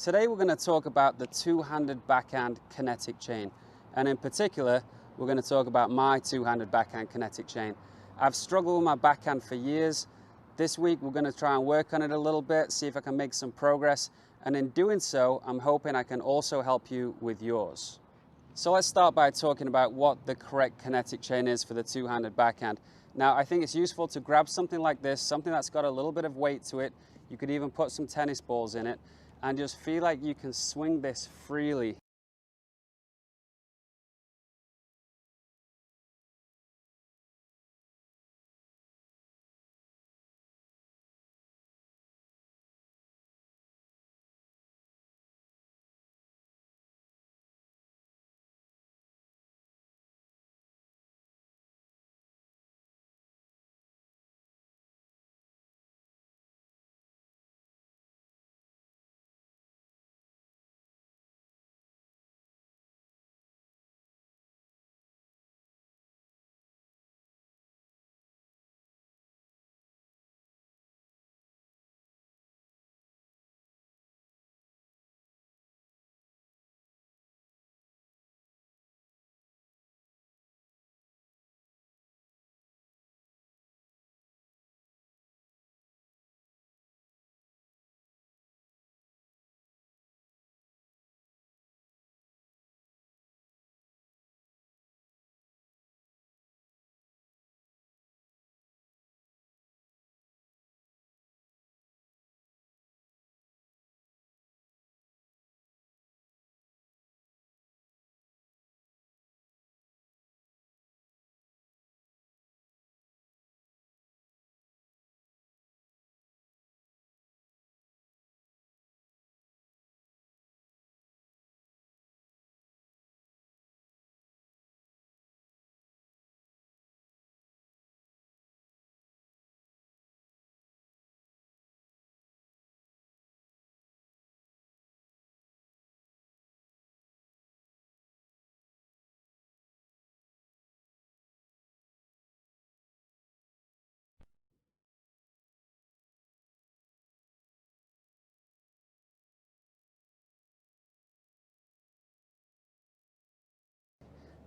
Today we're going to talk about the two-handed backhand kinetic chain, and in particular we're going to talk about my two-handed backhand kinetic chain. I've struggled with my backhand for years. This week we're going to try and work on it a little bit, see if I can make some progress, and in doing so I'm hoping I can also help you with yours. So let's start by talking about what the correct kinetic chain is for the two-handed backhand. Now I think it's useful to grab something like this, something that's got a little bit of weight to it. You could even put some tennis balls in it and just feel like you can swing this freely.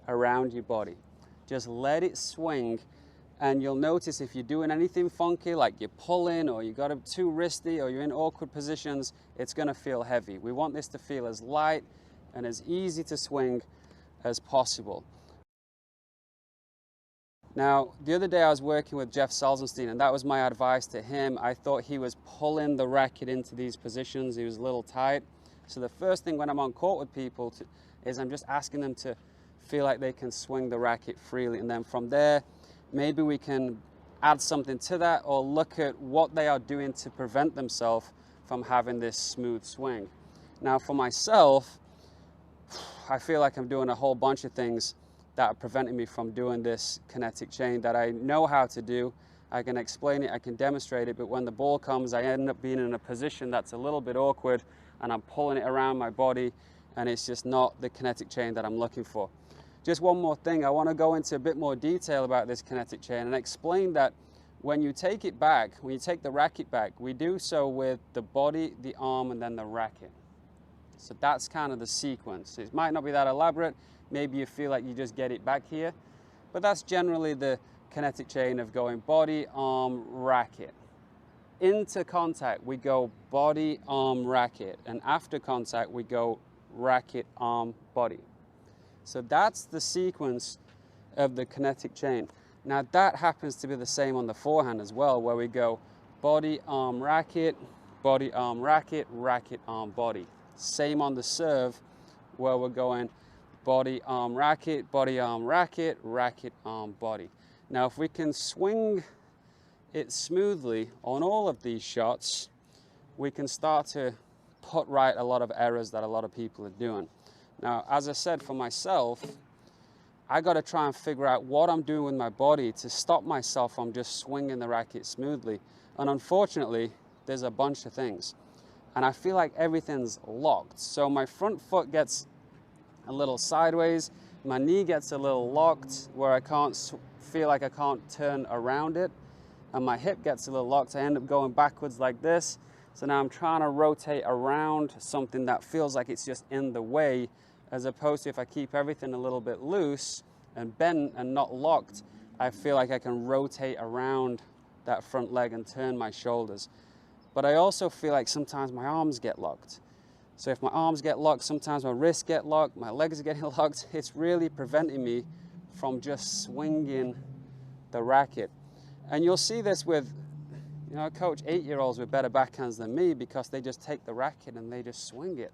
Around your body. Just let it swing, and you'll notice if you're doing anything funky, like you're pulling or you got it too wristy or you're in awkward positions, it's going to feel heavy. We want this to feel as light and as easy to swing as possible. Now, the other day I was working with Jeff Salzenstein, and that was my advice to him. I thought he was pulling the racket into these positions. He was a little tight. So the first thing when I'm on court with people is I'm just asking them to feel like they can swing the racket freely, and then from there maybe we can add something to that or look at what they are doing to prevent themselves from having this smooth swing. Now for myself, I feel like I'm doing a whole bunch of things that are preventing me from doing this kinetic chain that I know how to do. I can explain it, I can demonstrate it, but when the ball comes I end up being in a position that's a little bit awkward and I'm pulling it around my body, and it's just not the kinetic chain that I'm looking for. Just one more thing, I want to go into a bit more detail about this kinetic chain and explain that when you take it back, when you take the racket back, we do so with the body, the arm, and then the racket. So that's kind of the sequence. It might not be that elaborate, maybe you feel like you just get it back here, but that's generally the kinetic chain of going body, arm, racket. Into contact, we go body, arm, racket, and after contact, we go racket, arm, body. So that's the sequence of the kinetic chain. Now that happens to be the same on the forehand as well, where we go body, arm, racket, racket, arm, body. Same on the serve, where we're going body, arm, racket, racket, arm, body. Now if we can swing it smoothly on all of these shots, we can start to put right a lot of errors that a lot of people are doing. Now, as I said, for myself, I got to try and figure out what I'm doing with my body to stop myself from just swinging the racket smoothly. And unfortunately, there's a bunch of things. And I feel like everything's locked. So my front foot gets a little sideways, my knee gets a little locked where I feel like I can't turn around it, and my hip gets a little locked. I end up going backwards like this. So now I'm trying to rotate around something that feels like it's just in the way, as opposed to if I keep everything a little bit loose and bent and not locked, I feel like I can rotate around that front leg and turn my shoulders. But I also feel like sometimes my arms get locked. So if my arms get locked, sometimes my wrists get locked, my legs are getting locked. It's really preventing me from just swinging the racket. And you'll see this with, you know, I coach 8-year-olds with better backhands than me because they just take the racket and they just swing it.